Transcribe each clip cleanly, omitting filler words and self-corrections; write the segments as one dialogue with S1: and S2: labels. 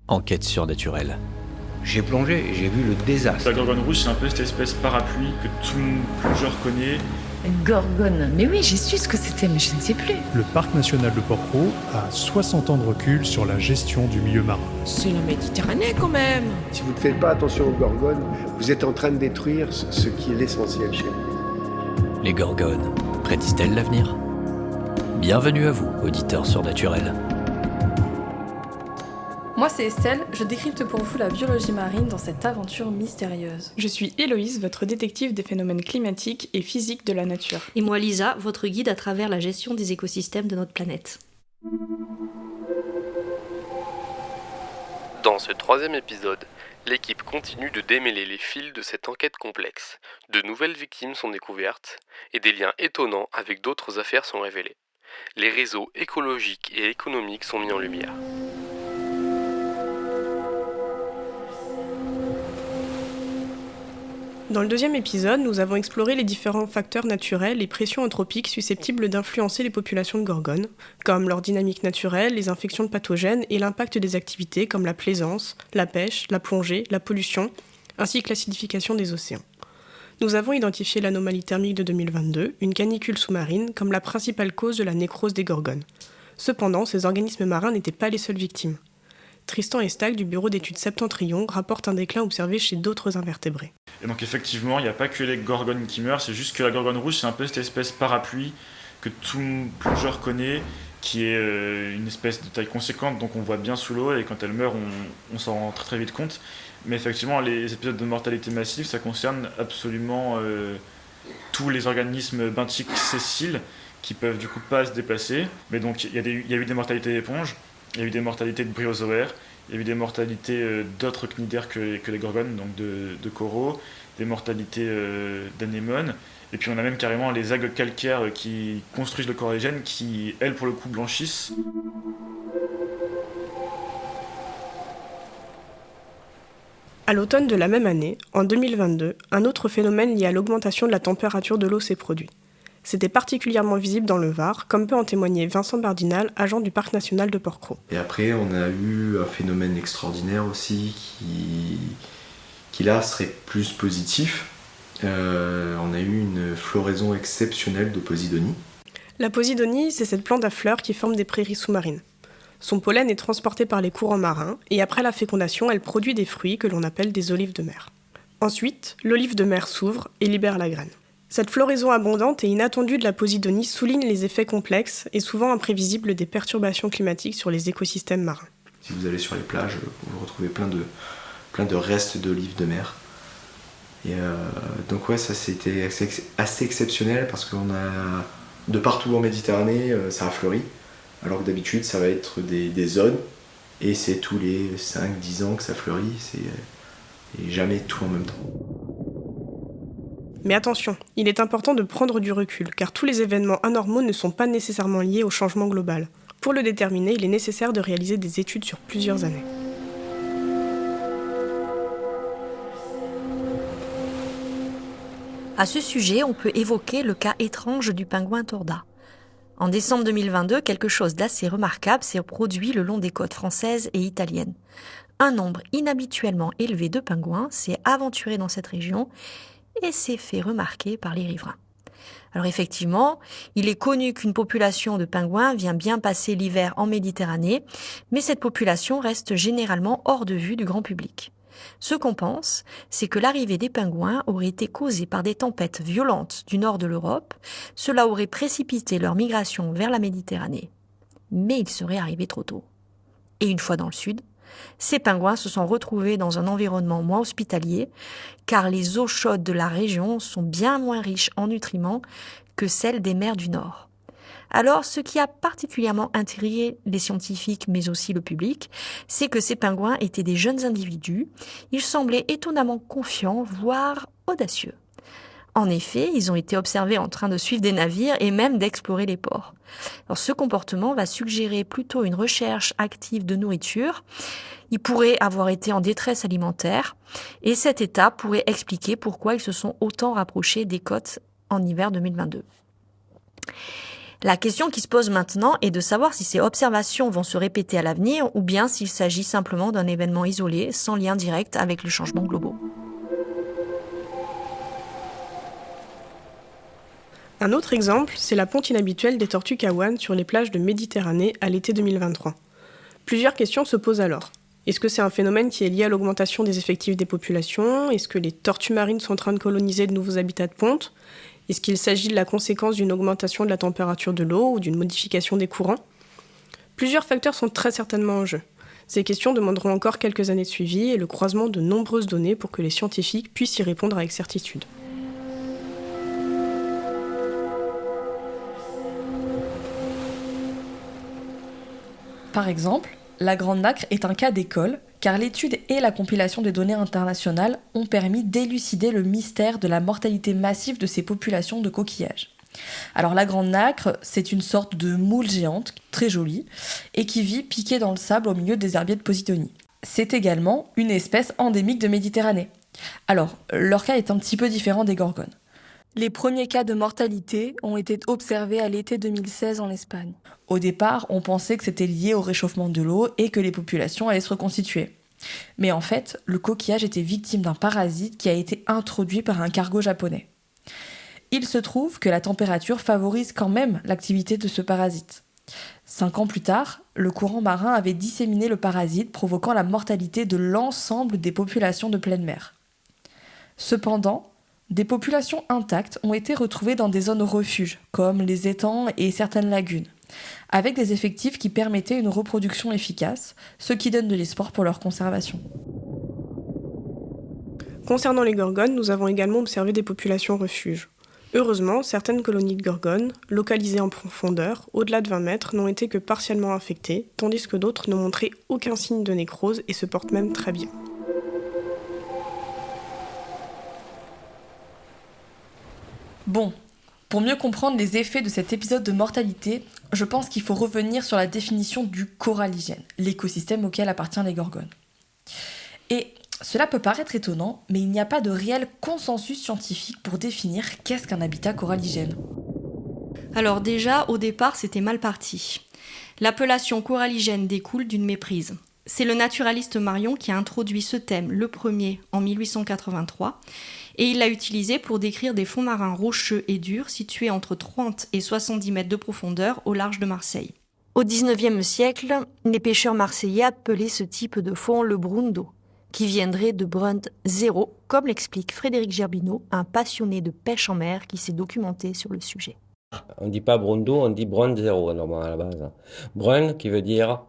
S1: Enquête surnaturelle.
S2: J'ai plongé et j'ai vu le désastre.
S3: La gorgone rouge, c'est un peu cette espèce parapluie que tout le genre connaît.
S4: Gorgone, mais oui, j'ai su ce que c'était, mais je ne sais plus.
S5: Le parc national de Porquerolles a 60 ans de recul sur la gestion du milieu marin.
S6: C'est la Méditerranée quand même.
S7: Si vous ne faites pas attention aux gorgones, vous êtes en train de détruire ce qui est l'essentiel chez vous.
S1: Les gorgones prédisent-elles l'avenir ? Bienvenue à vous, auditeurs surnaturels.
S8: Moi c'est Estelle, je décrypte pour vous la biologie marine dans cette aventure mystérieuse.
S9: Je suis Héloïse, votre détective des phénomènes climatiques et physiques de la nature.
S10: Et moi Lisa, votre guide à travers la gestion des écosystèmes de notre planète.
S11: Dans ce 3e épisode, l'équipe continue de démêler les fils de cette enquête complexe. De nouvelles victimes sont découvertes et des liens étonnants avec d'autres affaires sont révélés. Les réseaux écologiques et économiques sont mis en lumière.
S9: Dans le 2e épisode, nous avons exploré les différents facteurs naturels et pressions anthropiques susceptibles d'influencer les populations de gorgones, comme leur dynamique naturelle, les infections pathogènes et l'impact des activités comme la plaisance, la pêche, la plongée, la pollution, ainsi que l'acidification des océans. Nous avons identifié l'anomalie thermique de 2022, une canicule sous-marine, comme la principale cause de la nécrose des gorgones. Cependant, ces organismes marins n'étaient pas les seules victimes. Tristan Estac du bureau d'études Septentrion rapporte un déclin observé chez d'autres invertébrés.
S3: Et donc effectivement, il n'y a pas que les gorgones qui meurent, c'est juste que la gorgone rouge, c'est un peu cette espèce parapluie que tout le genre connaît, qui est une espèce de taille conséquente, donc on voit bien sous l'eau, et quand elle meurt, on s'en rend très très vite compte. Mais effectivement, les épisodes de mortalité massive, ça concerne absolument tous les organismes benthiques sessiles qui peuvent du coup pas se déplacer. Mais donc il y a eu des mortalités d'éponges, il y a eu des mortalités de bryozoaires, il y a eu des mortalités d'autres cnidaires que les gorgones, donc de coraux, des mortalités d'anémones, et puis on a même carrément les algues calcaires qui construisent le corallagène, qui, elles, pour le coup, blanchissent.
S9: À l'automne de la même année, en 2022, un autre phénomène lié à l'augmentation de la température de l'eau s'est produit. C'était particulièrement visible dans le Var, comme peut en témoigner Vincent Bardinal, agent du parc national de Porquerolles.
S12: Et après, on a eu un phénomène extraordinaire aussi qui là serait plus positif. On a eu une floraison exceptionnelle de posidonie.
S9: La posidonie, c'est cette plante à fleurs qui forme des prairies sous-marines. Son pollen est transporté par les courants marins et après la fécondation, elle produit des fruits que l'on appelle des olives de mer. Ensuite, l'olive de mer s'ouvre et libère la graine. Cette floraison abondante et inattendue de la posidonie souligne les effets complexes et souvent imprévisibles des perturbations climatiques sur les écosystèmes marins.
S12: Si vous allez sur les plages, vous retrouvez plein de restes d'olives de mer. Et donc ouais, ça c'était assez exceptionnel parce qu'on a de partout en Méditerranée, ça a fleuri. Alors que d'habitude, ça va être des zones et c'est tous les 5-10 ans que ça fleurit, et jamais tout en même temps.
S9: Mais attention, il est important de prendre du recul, car tous les événements anormaux ne sont pas nécessairement liés au changement global. Pour le déterminer, il est nécessaire de réaliser des études sur plusieurs années.
S10: À ce sujet, on peut évoquer le cas étrange du pingouin torda. En décembre 2022, quelque chose d'assez remarquable s'est produit le long des côtes françaises et italiennes. Un nombre inhabituellement élevé de pingouins s'est aventuré dans cette région et s'est fait remarquer par les riverains. Alors effectivement, il est connu qu'une population de pingouins vient bien passer l'hiver en Méditerranée, mais cette population reste généralement hors de vue du grand public. Ce qu'on pense, c'est que l'arrivée des pingouins aurait été causée par des tempêtes violentes du nord de l'Europe. Cela aurait précipité leur migration vers la Méditerranée. Mais il serait arrivé trop tôt. Et une fois dans le sud, ces pingouins se sont retrouvés dans un environnement moins hospitalier, car les eaux chaudes de la région sont bien moins riches en nutriments que celles des mers du Nord. Alors, ce qui a particulièrement intrigué les scientifiques, mais aussi le public, c'est que ces pingouins étaient des jeunes individus. Ils semblaient étonnamment confiants, voire audacieux. En effet, ils ont été observés en train de suivre des navires et même d'explorer les ports. Alors, ce comportement va suggérer plutôt une recherche active de nourriture. Ils pourraient avoir été en détresse alimentaire et cet état pourrait expliquer pourquoi ils se sont autant rapprochés des côtes en hiver 2022. La question qui se pose maintenant est de savoir si ces observations vont se répéter à l'avenir ou bien s'il s'agit simplement d'un événement isolé, sans lien direct avec les changements globaux.
S9: Un autre exemple, c'est la ponte inhabituelle des tortues kawan sur les plages de Méditerranée à l'été 2023. Plusieurs questions se posent alors. Est-ce que c'est un phénomène qui est lié à l'augmentation des effectifs des populations ? Est-ce que les tortues marines sont en train de coloniser de nouveaux habitats de ponte ? Est-ce qu'il s'agit de la conséquence d'une augmentation de la température de l'eau ou d'une modification des courants ? Plusieurs facteurs sont très certainement en jeu. Ces questions demanderont encore quelques années de suivi et le croisement de nombreuses données pour que les scientifiques puissent y répondre avec certitude.
S13: Par exemple, la Grande Nacre est un cas d'école, car l'étude et la compilation des données internationales ont permis d'élucider le mystère de la mortalité massive de ces populations de coquillages. Alors la Grande Nacre, c'est une sorte de moule géante, très jolie, et qui vit piquée dans le sable au milieu des herbiers de Posidonie. C'est également une espèce endémique de Méditerranée. Alors, leur cas est un petit peu différent des gorgones.
S14: Les premiers cas de mortalité ont été observés à l'été 2016 en Espagne.
S13: Au départ, on pensait que c'était lié au réchauffement de l'eau et que les populations allaient se reconstituer. Mais en fait, le coquillage était victime d'un parasite qui a été introduit par un cargo japonais. Il se trouve que la température favorise quand même l'activité de ce parasite. 5 ans plus tard, le courant marin avait disséminé le parasite, provoquant la mortalité de l'ensemble des populations de pleine mer. Cependant, des populations intactes ont été retrouvées dans des zones refuges, comme les étangs et certaines lagunes, avec des effectifs qui permettaient une reproduction efficace, ce qui donne de l'espoir pour leur conservation.
S9: Concernant les gorgones, nous avons également observé des populations refuges. Heureusement, certaines colonies de gorgones, localisées en profondeur, au-delà de 20 mètres, n'ont été que partiellement infectées, tandis que d'autres n'ont montré aucun signe de nécrose et se portent même très bien.
S13: Bon, pour mieux comprendre les effets de cet épisode de mortalité, je pense qu'il faut revenir sur la définition du coralligène, l'écosystème auquel appartient les gorgones. Et cela peut paraître étonnant, mais il n'y a pas de réel consensus scientifique pour définir qu'est-ce qu'un habitat coralligène.
S10: Alors déjà, au départ, c'était mal parti. L'appellation coralligène découle d'une méprise. C'est le naturaliste Marion qui a introduit ce thème le premier en 1883 et il l'a utilisé pour décrire des fonds marins rocheux et durs situés entre 30 et 70 mètres de profondeur au large de Marseille. Au XIXe siècle, les pêcheurs marseillais appelaient ce type de fond le brundo, qui viendrait de Brund zéro, comme l'explique Frédéric Gerbineau, un passionné de pêche en mer qui s'est documenté sur le sujet.
S15: On ne dit pas brundo, on dit Brund zéro normalement à la base. Brund qui veut dire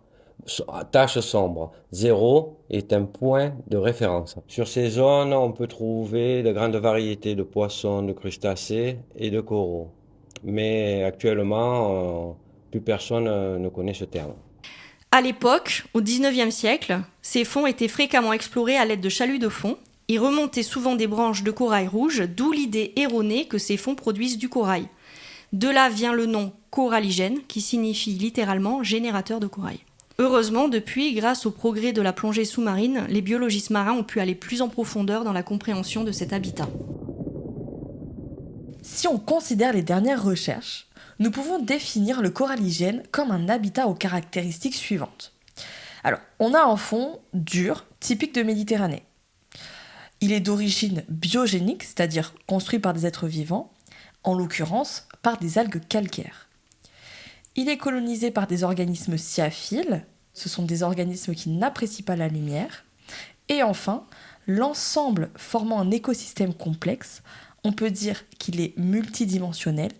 S15: tache sombre. 0 est un point de référence. Sur ces zones, on peut trouver de grandes variétés de poissons, de crustacés et de coraux. Mais actuellement, plus personne ne connaît ce terme.
S10: À l'époque, au XIXe siècle, ces fonds étaient fréquemment explorés à l'aide de chaluts de fond. Ils remontaient souvent des branches de corail rouge, d'où l'idée erronée que ces fonds produisent du corail. De là vient le nom coralligène, qui signifie littéralement générateur de corail. Heureusement, depuis, grâce au progrès de la plongée sous-marine, les biologistes marins ont pu aller plus en profondeur dans la compréhension de cet habitat.
S13: Si on considère les dernières recherches, nous pouvons définir le coralligène comme un habitat aux caractéristiques suivantes. Alors, on a un fond dur, typique de Méditerranée. Il est d'origine biogénique, c'est-à-dire construit par des êtres vivants, en l'occurrence par des algues calcaires. Il est colonisé par des organismes sciaphiles, ce sont des organismes qui n'apprécient pas la lumière. Et enfin, l'ensemble formant un écosystème complexe, on peut dire qu'il est multidimensionnel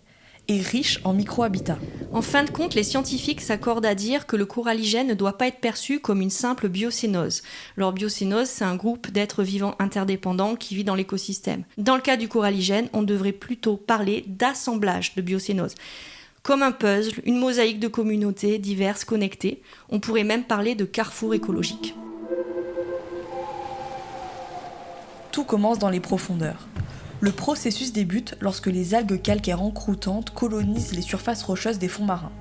S13: et riche en micro-habitats.
S10: En fin de compte, les scientifiques s'accordent à dire que le coralligène ne doit pas être perçu comme une simple biocénose. Alors biocénose, c'est un groupe d'êtres vivants interdépendants qui vit dans l'écosystème. Dans le cas du coralligène, on devrait plutôt parler d'assemblage de biocénose. Comme un puzzle, une mosaïque de communautés diverses connectées. On pourrait même parler de carrefour écologique.
S13: Tout commence dans les profondeurs. Le processus débute lorsque les algues calcaires encroutantes colonisent les surfaces rocheuses des fonds marins.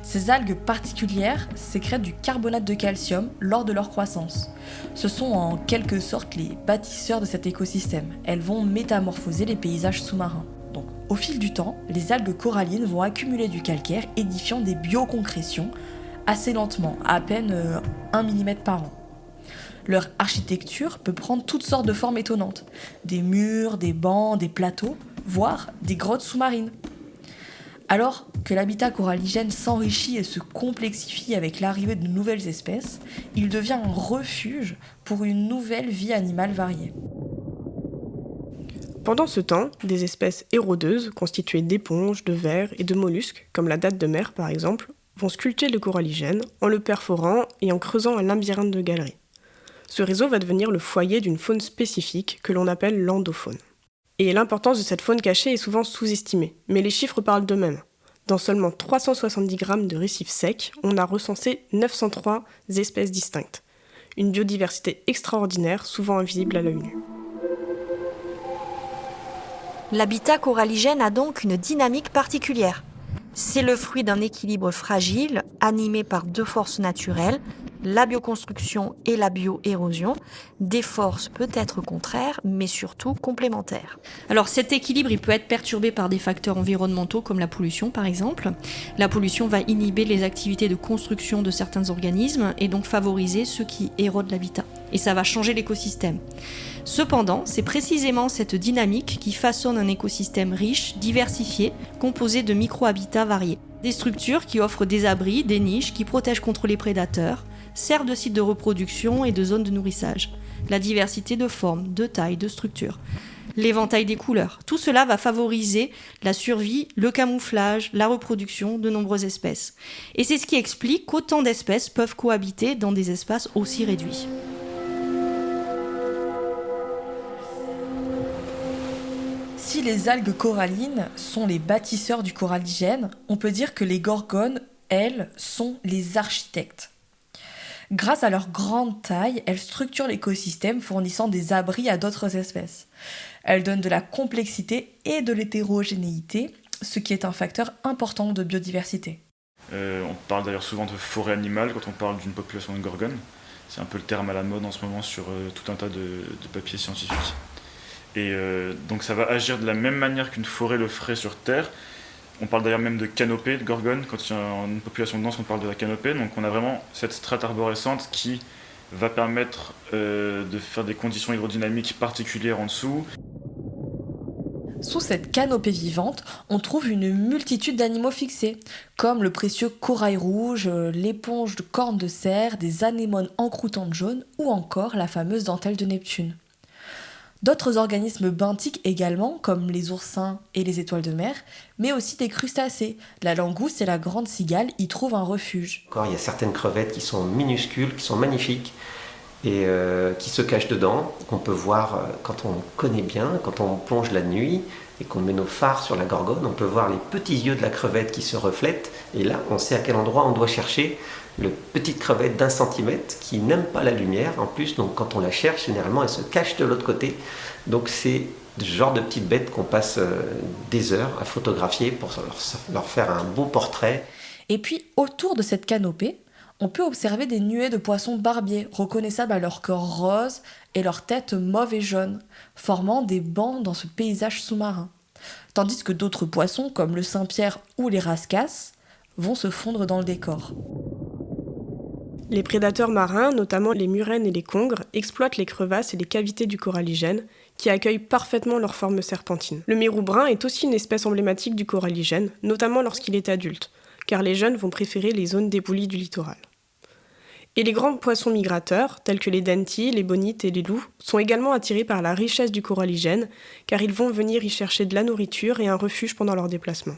S13: Ces algues particulières sécrètent du carbonate de calcium lors de leur croissance. Ce sont en quelque sorte les bâtisseurs de cet écosystème. Elles vont métamorphoser les paysages sous-marins. Donc Au fil du temps, les algues corallines vont accumuler du calcaire édifiant des bioconcrétions assez lentement, à peine 1 mm par an. Leur architecture peut prendre toutes sortes de formes étonnantes, des murs, des bancs, des plateaux, voire des grottes sous-marines. Alors que l'habitat coralligène s'enrichit et se complexifie avec l'arrivée de nouvelles espèces, il devient un refuge pour une nouvelle vie animale variée.
S9: Pendant ce temps, des espèces érodeuses, constituées d'éponges, de vers et de mollusques, comme la date de mer par exemple, vont sculpter le coralligène en le perforant et en creusant un labyrinthe de galeries. Ce réseau va devenir le foyer d'une faune spécifique que l'on appelle l'endofaune. Et l'importance de cette faune cachée est souvent sous-estimée, mais les chiffres parlent d'eux-mêmes. Dans seulement 370 grammes de récifs secs, on a recensé 903 espèces distinctes. Une biodiversité extraordinaire, souvent invisible à l'œil nu.
S10: L'habitat coralligène a donc une dynamique particulière. C'est le fruit d'un équilibre fragile, animé par deux forces naturelles, la bioconstruction et la bioérosion, des forces peut-être contraires, mais surtout complémentaires.
S16: Alors cet équilibre, il peut être perturbé par des facteurs environnementaux comme la pollution par exemple. La pollution va inhiber les activités de construction de certains organismes et donc favoriser ceux qui érodent l'habitat. Et ça va changer l'écosystème. Cependant, c'est précisément cette dynamique qui façonne un écosystème riche, diversifié, composé de micro-habitats variés. Des structures qui offrent des abris, des niches, qui protègent contre les prédateurs, servent de sites de reproduction et de zones de nourrissage. La diversité de formes, de tailles, de structures. L'éventail des couleurs. Tout cela va favoriser la survie, le camouflage, la reproduction de nombreuses espèces. Et c'est ce qui explique qu'autant d'espèces peuvent cohabiter dans des espaces aussi réduits.
S13: Si les algues corallines sont les bâtisseurs du coralligène, on peut dire que les gorgones, elles, sont les architectes. Grâce à leur grande taille, elles structurent l'écosystème fournissant des abris à d'autres espèces. Elles donnent de la complexité et de l'hétérogénéité, ce qui est un facteur important de biodiversité.
S3: On parle d'ailleurs souvent de forêt animale quand on parle d'une population de gorgones. C'est un peu le terme à la mode en ce moment sur tout un tas de papiers scientifiques. Et donc ça va agir de la même manière qu'une forêt le ferait sur Terre. On parle d'ailleurs même de canopée de gorgones. Quand il y a une population dense, on parle de la canopée. Donc on a vraiment cette strate arborescente qui va permettre de faire des conditions hydrodynamiques particulières en dessous.
S13: Sous cette canopée vivante, on trouve une multitude d'animaux fixés, comme le précieux corail rouge, l'éponge de corne de cerf, des anémones encroutantes jaunes ou encore la fameuse dentelle de Neptune. D'autres organismes benthiques également, comme les oursins et les étoiles de mer, mais aussi des crustacés. La langouste et la grande cigale y trouvent un refuge.
S17: Encore, il y a certaines crevettes qui sont minuscules, qui sont magnifiques et qui se cachent dedans. On peut voir quand on connaît bien, quand on plonge la nuit et qu'on met nos phares sur la gorgone, on peut voir les petits yeux de la crevette qui se reflètent. Et là, on sait à quel endroit on doit chercher le petite crevette d'1 centimètre qui n'aime pas la lumière. En plus, donc, quand on la cherche, généralement, elle se cache de l'autre côté. Donc c'est ce genre de petites bêtes qu'on passe des heures à photographier pour leur faire un beau portrait.
S13: Et puis, autour de cette canopée, on peut observer des nuées de poissons barbiers, reconnaissables à leur corps rose et leur tête mauve et jaune, formant des bancs dans ce paysage sous-marin. Tandis que d'autres poissons, comme le Saint-Pierre ou les rascasses, vont se fondre dans le décor.
S9: Les prédateurs marins, notamment les murènes et les congres, exploitent les crevasses et les cavités du coralligène, qui accueillent parfaitement leur forme serpentine. Le mérou brun est aussi une espèce emblématique du coralligène, notamment lorsqu'il est adulte, car les jeunes vont préférer les zones déboulies du littoral. Et les grands poissons migrateurs, tels que les dentilles, les bonites et les loups, sont également attirés par la richesse du coralligène, car ils vont venir y chercher de la nourriture et un refuge pendant leur déplacement.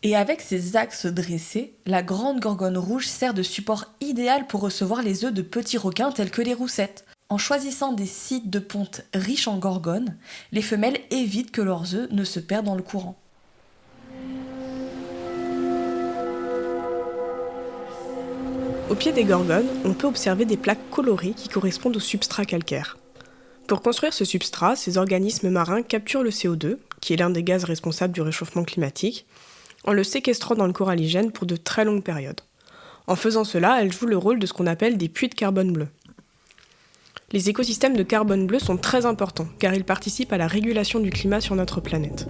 S13: Et avec ses axes dressés, la grande gorgone rouge sert de support idéal pour recevoir les œufs de petits requins tels que les roussettes. En choisissant des sites de ponte riches en gorgones, les femelles évitent que leurs œufs ne se perdent dans le courant.
S9: Au pied des gorgones, on peut observer des plaques colorées qui correspondent au substrat calcaire. Pour construire ce substrat, ces organismes marins capturent le CO2, qui est l'un des gaz responsables du réchauffement climatique, en le séquestrant dans le coralligène pour de très longues périodes. En faisant cela, elles jouent le rôle de ce qu'on appelle des puits de carbone bleu. Les écosystèmes de carbone bleu sont très importants car ils participent à la régulation du climat sur notre planète.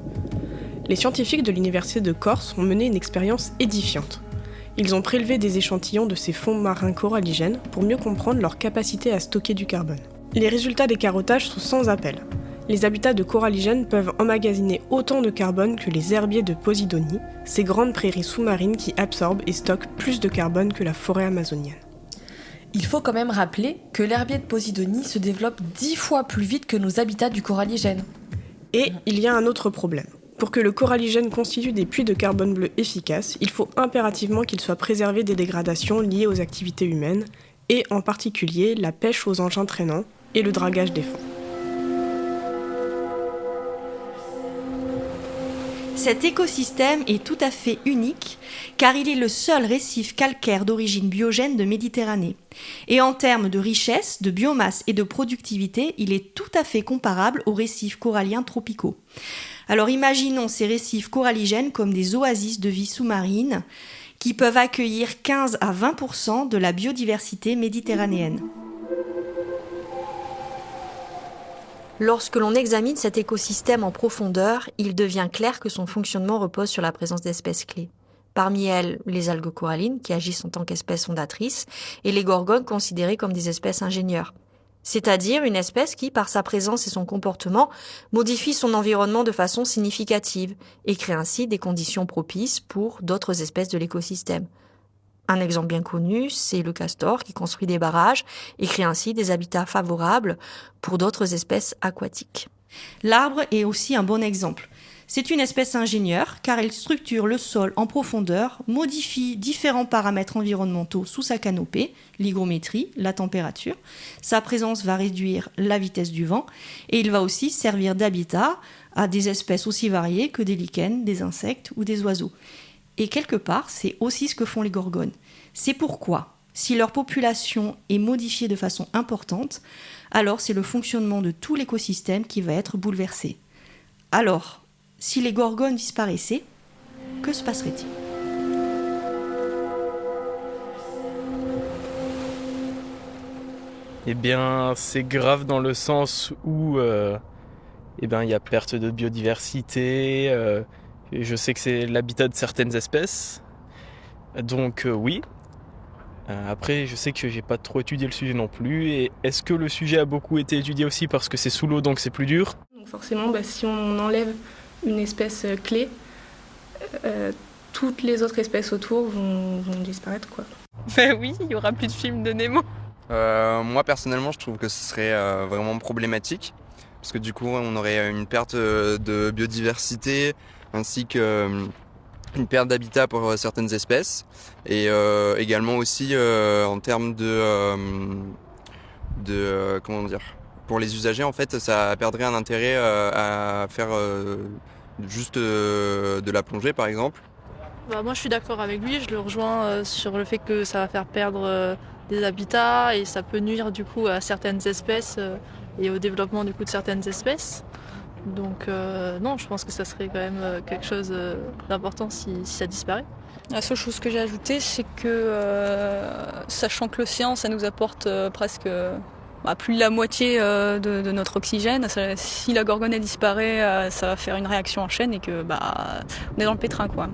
S9: Les scientifiques de l'Université de Corse ont mené une expérience édifiante. Ils ont prélevé des échantillons de ces fonds marins coralligènes pour mieux comprendre leur capacité à stocker du carbone. Les résultats des carottages sont sans appel. Les habitats de coralligènes peuvent emmagasiner autant de carbone que les herbiers de Posidonie, ces grandes prairies sous-marines qui absorbent et stockent plus de carbone que la forêt amazonienne.
S13: Il faut quand même rappeler que l'herbier de Posidonie se développe 10 fois plus vite que nos habitats du coralligène.
S9: Et il y a un autre problème. Pour que le coralligène constitue des puits de carbone bleu efficaces, il faut impérativement qu'il soit préservé des dégradations liées aux activités humaines, et en particulier la pêche aux engins traînants et le dragage des fonds.
S16: Cet écosystème est tout à fait unique car il est le seul récif calcaire d'origine biogène de Méditerranée. Et en termes de richesse, de biomasse et de productivité, il est tout à fait comparable aux récifs coralliens tropicaux. Alors imaginons ces récifs coralligènes comme des oasis de vie sous-marine qui peuvent accueillir 15 à 20% de la biodiversité méditerranéenne.
S10: Lorsque l'on examine cet écosystème en profondeur, il devient clair que son fonctionnement repose sur la présence d'espèces clés. Parmi elles, les algues corallines, qui agissent en tant qu'espèces fondatrices, et les gorgones considérées comme des espèces ingénieurs. C'est-à-dire une espèce qui, par sa présence et son comportement, modifie son environnement de façon significative et crée ainsi des conditions propices pour d'autres espèces de l'écosystème. Un exemple bien connu, c'est le castor qui construit des barrages et crée ainsi des habitats favorables pour d'autres espèces aquatiques.
S16: L'arbre est aussi un bon exemple. C'est une espèce ingénieure car elle structure le sol en profondeur, modifie différents paramètres environnementaux sous sa canopée, l'hygrométrie, la température. Sa présence va réduire la vitesse du vent et il va aussi servir d'habitat à des espèces aussi variées que des lichens, des insectes ou des oiseaux. Et quelque part, c'est aussi ce que font les gorgones. C'est pourquoi, si leur population est modifiée de façon importante, alors c'est le fonctionnement de tout l'écosystème qui va être bouleversé. Alors, si les gorgones disparaissaient, que se passerait-il ?
S18: Eh bien, c'est grave dans le sens où il y a perte de biodiversité. Je sais que c'est l'habitat de certaines espèces. Donc oui. Après, je sais que j'ai pas trop étudié le sujet non plus. Et est-ce que le sujet a beaucoup été étudié aussi parce que c'est sous l'eau, donc c'est plus dur ?
S8: Donc forcément, si on enlève une espèce clé, toutes les autres espèces autour vont disparaître, quoi.
S19: Oui, il y aura plus de films de Nemo.
S20: Moi personnellement, je trouve que ce serait vraiment problématique parce que du coup, on aurait une perte de biodiversité ainsi qu'une perte d'habitat pour certaines espèces et également aussi en termes de comment dire, pour les usagers en fait, ça perdrait un intérêt à faire juste de la plongée par exemple.
S21: Moi je suis d'accord avec lui, je le rejoins sur le fait que ça va faire perdre des habitats et ça peut nuire du coup à certaines espèces et au développement du coup de certaines espèces. Donc non, je pense que ça serait quand même quelque chose d'important si ça disparaît.
S22: La seule chose que j'ai ajoutée, c'est que sachant que l'océan, ça nous apporte presque plus de la moitié de notre oxygène, si la gorgone elle disparaît, ça va faire une réaction en chaîne et que on est dans le pétrin, quoi.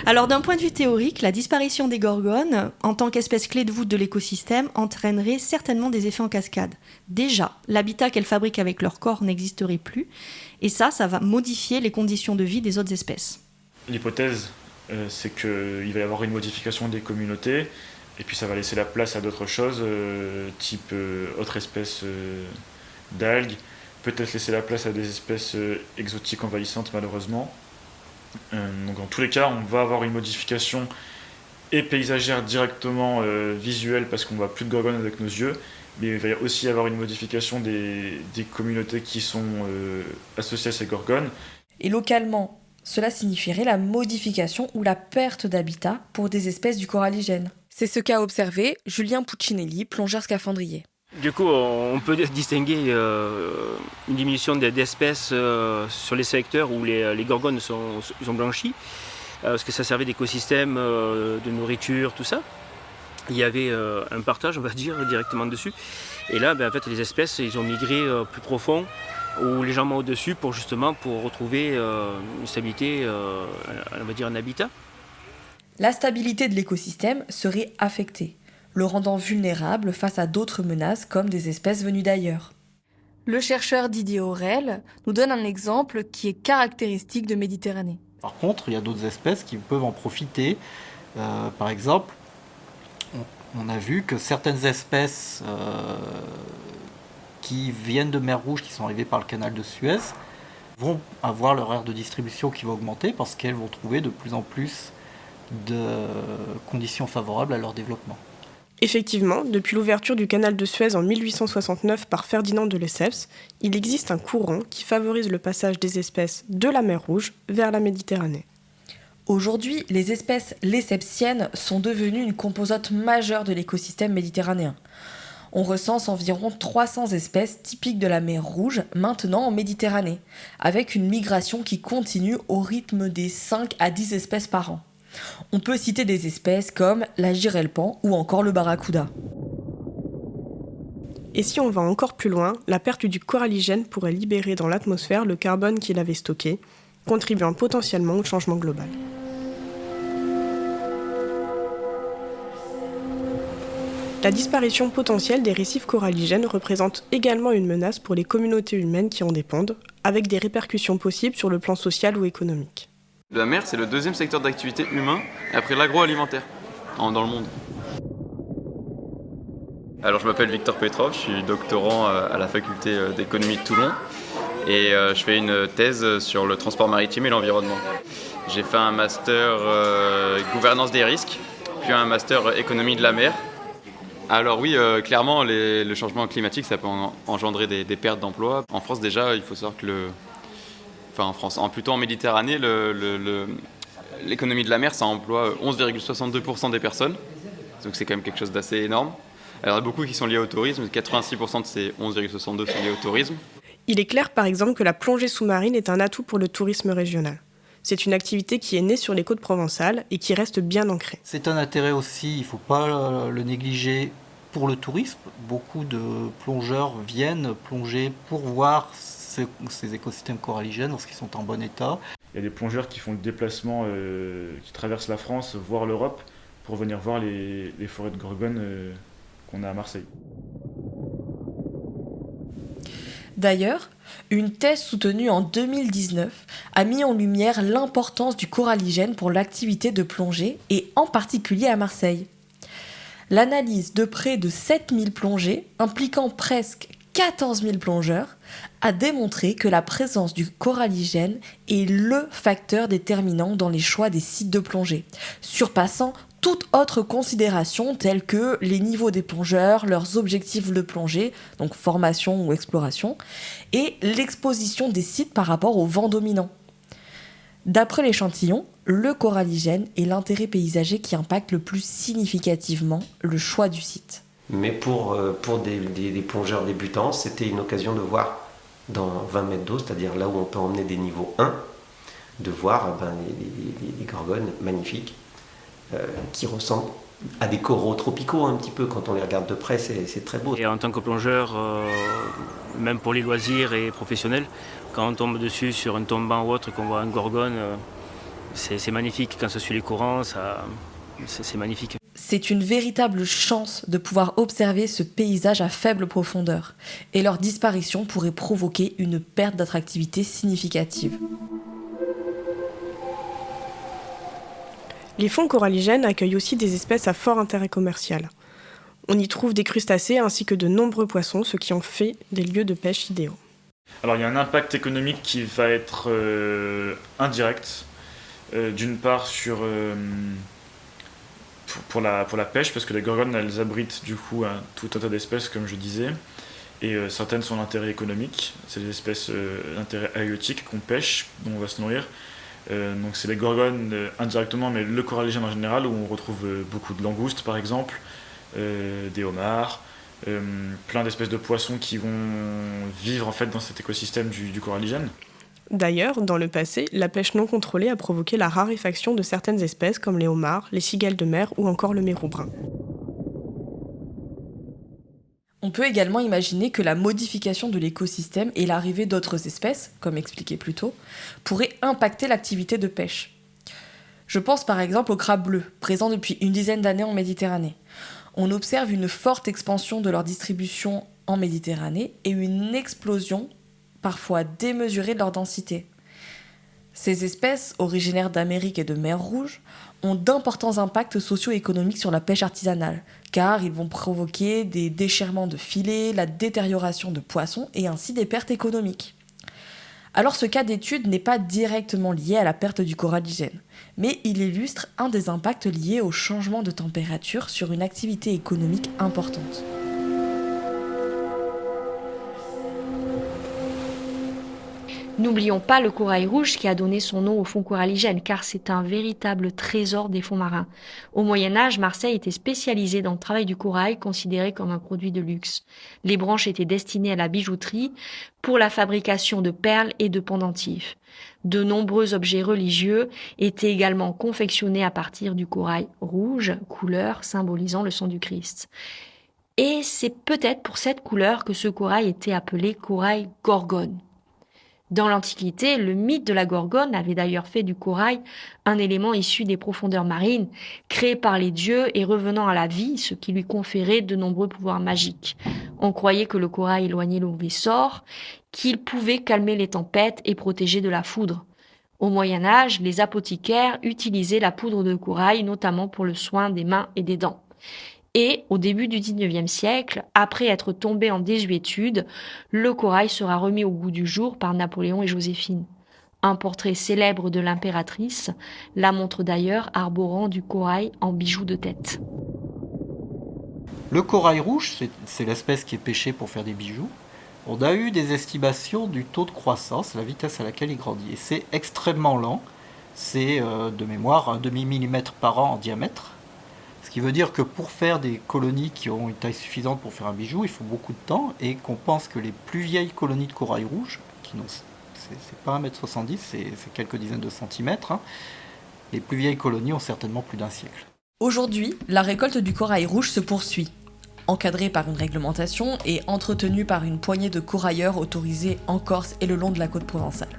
S16: Alors d'un point de vue théorique, la disparition des gorgones, en tant qu'espèce clé de voûte de l'écosystème, entraînerait certainement des effets en cascade. Déjà, l'habitat qu'elles fabriquent avec leur corps n'existerait plus, et ça va modifier les conditions de vie des autres espèces.
S3: L'hypothèse, c'est qu'il va y avoir une modification des communautés, et puis ça va laisser la place à d'autres choses, type autres espèces d'algues, peut-être laisser la place à des espèces exotiques envahissantes malheureusement. Donc dans tous les cas, on va avoir une modification et paysagère directement visuelle parce qu'on ne voit plus de gorgones avec nos yeux, mais il va aussi y avoir une modification des communautés qui sont associées à ces gorgones.
S13: Et localement, cela signifierait la modification ou la perte d'habitat pour des espèces du coralligène.
S14: C'est ce qu'a observé Julien Puccinelli, plongeur scaphandrier.
S23: Du coup, on peut distinguer une diminution d'espèces sur les secteurs où les gorgones sont blanchies, parce que ça servait d'écosystème, de nourriture, tout ça. il y avait un partage, on va dire, directement dessus. Et là, en fait, les espèces, ils ont migré plus profond ou légèrement au-dessus pour retrouver une stabilité, on va dire un habitat.
S13: La stabilité de l'écosystème serait affectée, le rendant vulnérable face à d'autres menaces comme des espèces venues d'ailleurs.
S14: Le chercheur Didier Aurel nous donne un exemple qui est caractéristique de Méditerranée.
S2: Par contre, il y a d'autres espèces qui peuvent en profiter. Par exemple, on a vu que certaines espèces qui viennent de mer Rouge, qui sont arrivées par le canal de Suez, vont avoir leur aire de distribution qui va augmenter parce qu'elles vont trouver de plus en plus de conditions favorables à leur développement.
S9: Effectivement, depuis l'ouverture du canal de Suez en 1869 par Ferdinand de Lesseps, il existe un courant qui favorise le passage des espèces de la mer Rouge vers la Méditerranée.
S13: Aujourd'hui, les espèces lessepsiennes sont devenues une composante majeure de l'écosystème méditerranéen. On recense environ 300 espèces typiques de la mer Rouge maintenant en Méditerranée, avec une migration qui continue au rythme des 5 à 10 espèces par an. On peut citer des espèces comme la girelle-pan ou encore le barracuda.
S9: Et si on va encore plus loin, la perte du coralligène pourrait libérer dans l'atmosphère le carbone qu'il avait stocké, contribuant potentiellement au changement global. La disparition potentielle des récifs coralligènes représente également une menace pour les communautés humaines qui en dépendent, avec des répercussions possibles sur le plan social ou économique.
S4: La mer, c'est le deuxième secteur d'activité humain après l'agroalimentaire dans le monde.
S5: Alors je m'appelle Victor Petrov, je suis doctorant à la faculté d'économie de Toulon et je fais une thèse sur le transport maritime et l'environnement. J'ai fait un master gouvernance des risques, puis un master économie de la mer. Alors oui, clairement, le changement climatique, ça peut engendrer des pertes d'emplois. En France déjà, il faut savoir que plutôt en Méditerranée, l'économie de la mer, ça emploie 11,62% des personnes. Donc c'est quand même quelque chose d'assez énorme. Alors il y en a beaucoup qui sont liés au tourisme, 86% de ces 11,62 sont liés au tourisme.
S9: Il est clair par exemple que la plongée sous-marine est un atout pour le tourisme régional. C'est une activité qui est née sur les côtes provençales et qui reste bien ancrée.
S2: C'est un intérêt aussi, il ne faut pas le négliger pour le tourisme. Beaucoup de plongeurs viennent plonger pour voir ces écosystèmes coralligènes lorsqu'ils sont en bon état.
S3: Il y a des plongeurs qui font le déplacement, qui traversent la France, voire l'Europe, pour venir voir les forêts de Gorgone qu'on a à Marseille.
S13: D'ailleurs, une thèse soutenue en 2019 a mis en lumière l'importance du coralligène pour l'activité de plongée et en particulier à Marseille. L'analyse de près de 7000 plongées, impliquant presque 14 000 plongeurs, a démontré que la présence du coralligène est le facteur déterminant dans les choix des sites de plongée, surpassant toute autre considération telle que les niveaux des plongeurs, leurs objectifs de plongée, donc formation ou exploration, et l'exposition des sites par rapport au vent dominant. D'après l'échantillon, le coralligène est l'intérêt paysager qui impacte le plus significativement le choix du site.
S17: Mais pour des plongeurs débutants, c'était une occasion de voir dans 20 mètres d'eau, c'est-à-dire là où on peut emmener des niveaux 1, de voir les gorgones magnifiques qui ressemblent à des coraux tropicaux un petit peu. Quand on les regarde de près, c'est très beau.
S23: Et en tant que plongeur, même pour les loisirs et professionnels, quand on tombe dessus sur un tombant ou autre, qu'on voit un gorgone, c'est magnifique. Quand ça suit les courants, c'est magnifique.
S13: C'est une véritable chance de pouvoir observer ce paysage à faible profondeur, et leur disparition pourrait provoquer une perte d'attractivité significative.
S9: Les fonds coralligènes accueillent aussi des espèces à fort intérêt commercial. On y trouve des crustacés ainsi que de nombreux poissons, ce qui en fait des lieux de pêche idéaux.
S3: Alors il y a un impact économique qui va être indirect, d'une part pour la pêche, parce que les gorgones elles abritent du coup tout un tas d'espèces comme je disais, et certaines sont d'intérêt économique, c'est des espèces d'intérêt halieutique qu'on pêche, dont on va se nourrir. Donc c'est les gorgones indirectement, mais le coralligène en général, où on retrouve beaucoup de langoustes par exemple, des homards, plein d'espèces de poissons qui vont vivre en fait dans cet écosystème du coralligène.
S9: D'ailleurs, dans le passé, la pêche non contrôlée a provoqué la raréfaction de certaines espèces comme les homards, les cigales de mer ou encore le mérou brun.
S13: On peut également imaginer que la modification de l'écosystème et l'arrivée d'autres espèces, comme expliqué plus tôt, pourraient impacter l'activité de pêche. Je pense par exemple au crabe bleu, présent depuis une dizaine d'années en Méditerranée. On observe une forte expansion de leur distribution en Méditerranée et une explosion, parfois démesurée, de leur densité. Ces espèces, originaires d'Amérique et de mer Rouge, ont d'importants impacts socio-économiques sur la pêche artisanale, car ils vont provoquer des déchirements de filets, la détérioration de poissons et ainsi des pertes économiques. Alors ce cas d'étude n'est pas directement lié à la perte du coralligène, mais il illustre un des impacts liés au changement de température sur une activité économique importante.
S10: N'oublions pas le corail rouge qui a donné son nom au fonds coralligène, car c'est un véritable trésor des fonds marins. Au Moyen-Âge, Marseille était spécialisée dans le travail du corail, considéré comme un produit de luxe. Les branches étaient destinées à la bijouterie, pour la fabrication de perles et de pendentifs. De nombreux objets religieux étaient également confectionnés à partir du corail rouge, couleur symbolisant le sang du Christ. Et c'est peut-être pour cette couleur que ce corail était appelé corail gorgone. Dans l'Antiquité, le mythe de la Gorgone avait d'ailleurs fait du corail un élément issu des profondeurs marines, créé par les dieux et revenant à la vie, ce qui lui conférait de nombreux pouvoirs magiques. On croyait que le corail éloignait le mauvais sort, qu'il pouvait calmer les tempêtes et protéger de la foudre. Au Moyen-Âge, les apothicaires utilisaient la poudre de corail, notamment pour le soin des mains et des dents. Et, au début du XIXe siècle, après être tombé en désuétude, le corail sera remis au goût du jour par Napoléon et Joséphine. Un portrait célèbre de l'impératrice la montre d'ailleurs arborant du corail en bijoux de tête.
S2: Le corail rouge, c'est l'espèce qui est pêchée pour faire des bijoux. On a eu des estimations du taux de croissance, la vitesse à laquelle il grandit. Et c'est extrêmement lent. C'est de mémoire 1/2 millimètre par an en diamètre. Ce qui veut dire que pour faire des colonies qui ont une taille suffisante pour faire un bijou, il faut beaucoup de temps et qu'on pense que les plus vieilles colonies de corail rouge, c'est pas 1,70 m, c'est quelques dizaines de centimètres, les plus vieilles colonies ont certainement plus d'un siècle.
S13: Aujourd'hui, la récolte du corail rouge se poursuit. Encadrée par une réglementation et entretenue par une poignée de corailleurs autorisés en Corse et le long de la côte provençale.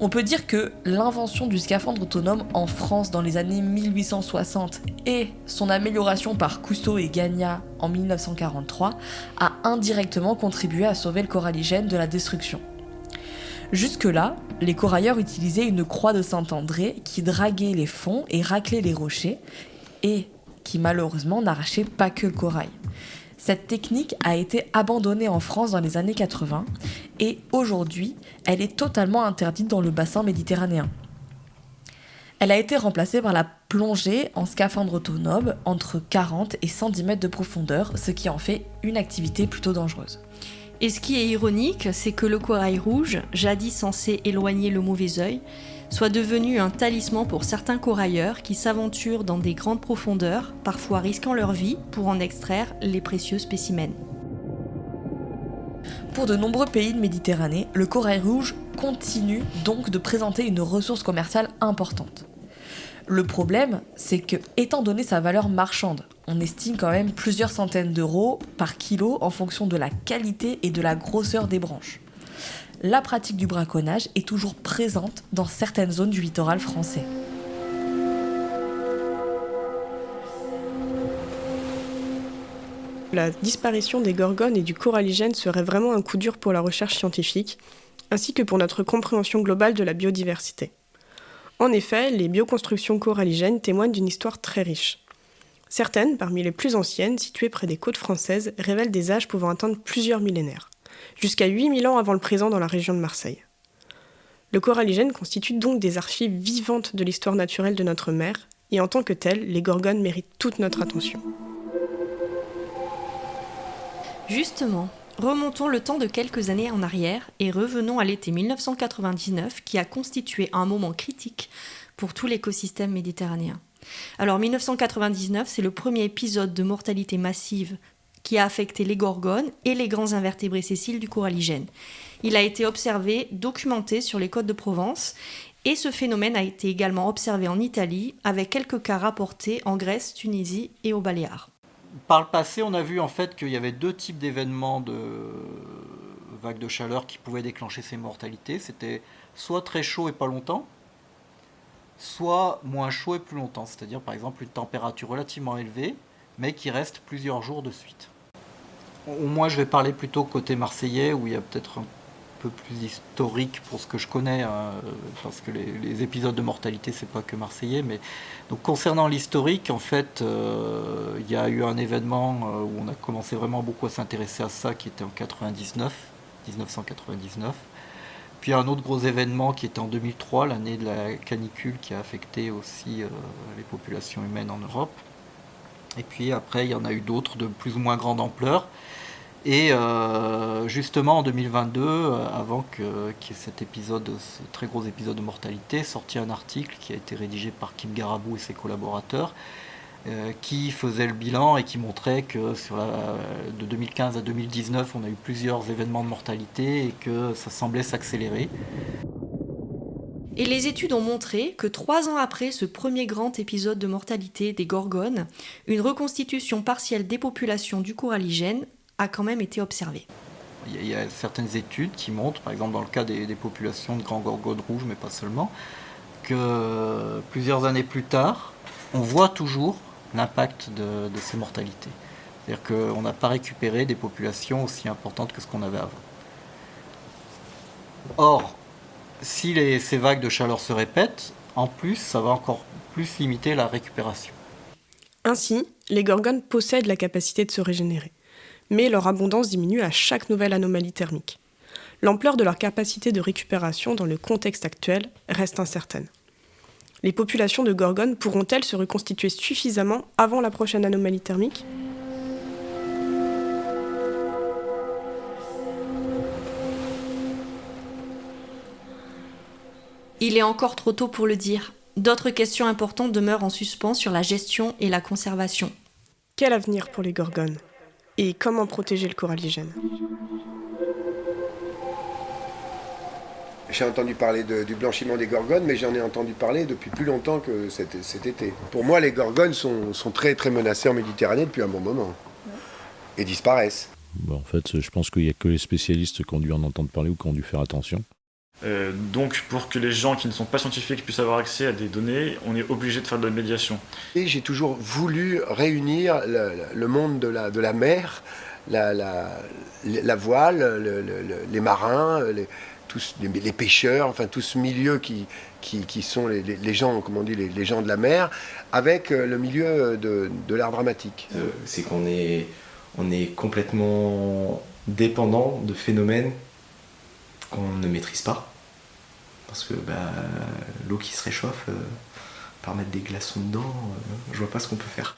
S13: On peut dire que l'invention du scaphandre autonome en France dans les années 1860 et son amélioration par Cousteau et Gagna en 1943 a indirectement contribué à sauver le coralligène de la destruction. Jusque-là, les corailleurs utilisaient une croix de Saint-André qui draguait les fonds et raclait les rochers et qui malheureusement n'arrachait pas que le corail. Cette technique a été abandonnée en France dans les années 80 et aujourd'hui, elle est totalement interdite dans le bassin méditerranéen. Elle a été remplacée par la plongée en scaphandre autonome entre 40 et 110 mètres de profondeur, ce qui en fait une activité plutôt dangereuse.
S16: Et ce qui est ironique, c'est que le corail rouge, jadis censé éloigner le mauvais œil, soit devenu un talisman pour certains corailleurs qui s'aventurent dans des grandes profondeurs, parfois risquant leur vie pour en extraire les précieux spécimens.
S13: Pour de nombreux pays de Méditerranée, le corail rouge continue donc de présenter une ressource commerciale importante. Le problème, c'est que, étant donné sa valeur marchande, on estime quand même plusieurs centaines d'euros par kilo en fonction de la qualité et de la grosseur des branches. La pratique du braconnage est toujours présente dans certaines zones du littoral français.
S9: La disparition des gorgones et du coralligène serait vraiment un coup dur pour la recherche scientifique, ainsi que pour notre compréhension globale de la biodiversité. En effet, les bioconstructions coralligènes témoignent d'une histoire très riche. Certaines, parmi les plus anciennes, situées près des côtes françaises, révèlent des âges pouvant atteindre plusieurs millénaires, jusqu'à 8000 ans avant le présent dans la région de Marseille. Le coralligène constitue donc des archives vivantes de l'histoire naturelle de notre mer, et en tant que telles, les gorgones méritent toute notre attention.
S16: Justement, remontons le temps de quelques années en arrière et revenons à l'été 1999 qui a constitué un moment critique pour tout l'écosystème méditerranéen. Alors 1999, c'est le premier épisode de mortalité massive qui a affecté les gorgones et les grands invertébrés sessiles du coralligène. Il a été observé, documenté sur les côtes de Provence et ce phénomène a été également observé en Italie avec quelques cas rapportés en Grèce, Tunisie et aux Baléares.
S2: Par le passé, on a vu en fait qu'il y avait 2 types d'événements de vagues de chaleur qui pouvaient déclencher ces mortalités. C'était soit très chaud et pas longtemps, soit moins chaud et plus longtemps. C'est-à-dire par exemple une température relativement élevée, mais qui reste plusieurs jours de suite. Au moins, je vais parler plutôt côté marseillais, où il y a peut-être un peu plus historique pour ce que je connais, parce que les épisodes de mortalité, c'est pas que marseillais. Mais donc concernant l'historique, en fait, il y a eu un événement où on a commencé vraiment beaucoup à s'intéresser à ça, qui était en 1999. Puis un autre gros événement qui était en 2003, l'année de la canicule, qui a affecté aussi les populations humaines en Europe. Et puis après, il y en a eu d'autres de plus ou moins grande ampleur. Et justement en 2022, avant qu'il y ait ce très gros épisode de mortalité, est sorti un article qui a été rédigé par Kim Garabou et ses collaborateurs, qui faisait le bilan et qui montrait que de 2015 à 2019, on a eu plusieurs événements de mortalité et que ça semblait s'accélérer.
S16: Et les études ont montré que 3 ans après ce premier grand épisode de mortalité des Gorgones, une reconstitution partielle des populations du coralligène a quand même été observée.
S2: Il y a certaines études qui montrent, par exemple dans le cas des populations de grands gorgones rouges, mais pas seulement, que plusieurs années plus tard, on voit toujours l'impact de ces mortalités. C'est-à-dire qu'on n'a pas récupéré des populations aussi importantes que ce qu'on avait avant. Or, si ces vagues de chaleur se répètent, en plus, ça va encore plus limiter la récupération.
S9: Ainsi, les gorgones possèdent la capacité de se régénérer. Mais leur abondance diminue à chaque nouvelle anomalie thermique. L'ampleur de leur capacité de récupération dans le contexte actuel reste incertaine. Les populations de gorgones pourront-elles se reconstituer suffisamment avant la prochaine anomalie thermique ?
S16: Il est encore trop tôt pour le dire. D'autres questions importantes demeurent en suspens sur la gestion et la conservation.
S9: Quel avenir pour les gorgones ? Et comment protéger le coralligène ?
S1: J'ai entendu parler du blanchiment des gorgones, mais j'en ai entendu parler depuis plus longtemps que cet été. Pour moi, les gorgones sont très très menacées en Méditerranée depuis un bon moment. Et disparaissent.
S6: En fait, je pense qu'il n'y a que les spécialistes qui ont dû en entendre parler ou qui ont dû faire attention.
S3: Donc pour que les gens qui ne sont pas scientifiques puissent avoir accès à des données, on est obligé de faire de la médiation.
S1: Et j'ai toujours voulu réunir le monde de la mer, la voile, les marins, les pêcheurs, enfin tout ce milieu qui sont les gens, comme on dit, les gens de la mer, avec le milieu de l'art dramatique.
S12: C'est qu'on est complètement dépendant de phénomènes qu'on ne maîtrise pas, parce que l'eau qui se réchauffe, par mettre des glaçons dedans, je vois pas ce qu'on peut faire.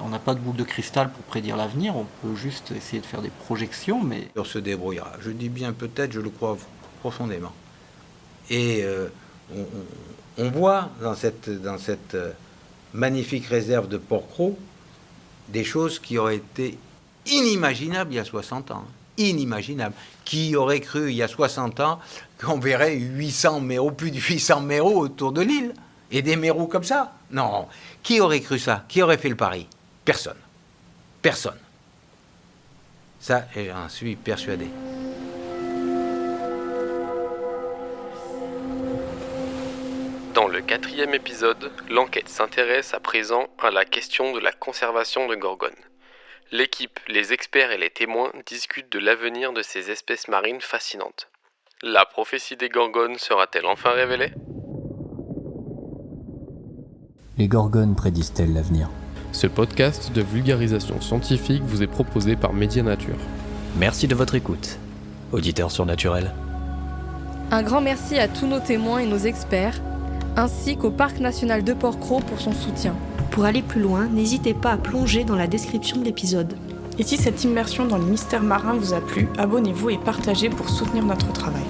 S2: On n'a pas de boule de cristal pour prédire l'avenir, on peut juste essayer de faire des projections, mais...
S7: On se débrouillera. Je dis bien peut-être, je le crois profondément. Et on voit dans cette magnifique réserve de Port-Cros des choses qui auraient été inimaginables il y a 60 ans. Inimaginable. Qui aurait cru il y a 60 ans qu'on verrait 800 méros, plus de 800 méros autour de l'île? Et des méros comme ça? Non. Qui aurait cru ça? Qui aurait fait le pari? Personne. Personne. Ça, j'en suis persuadé.
S11: Dans le 4e épisode, l'enquête s'intéresse à présent à la question de la conservation de gorgones. L'équipe, les experts et les témoins discutent de l'avenir de ces espèces marines fascinantes. La prophétie des gorgones sera-t-elle enfin révélée ?
S24: Les gorgones prédisent-elles l'avenir ?
S25: Ce podcast de vulgarisation scientifique vous est proposé par Média Nature.
S24: Merci de votre écoute, auditeurs surnaturels.
S14: Un grand merci à tous nos témoins et nos experts, ainsi qu'au Parc national de Port-Cros pour son soutien.
S16: Pour aller plus loin, n'hésitez pas à plonger dans la description de l'épisode.
S9: Et si cette immersion dans le mystère marin vous a plu, abonnez-vous et partagez pour soutenir notre travail.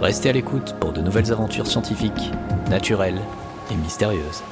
S24: Restez à l'écoute pour de nouvelles aventures scientifiques, naturelles et mystérieuses.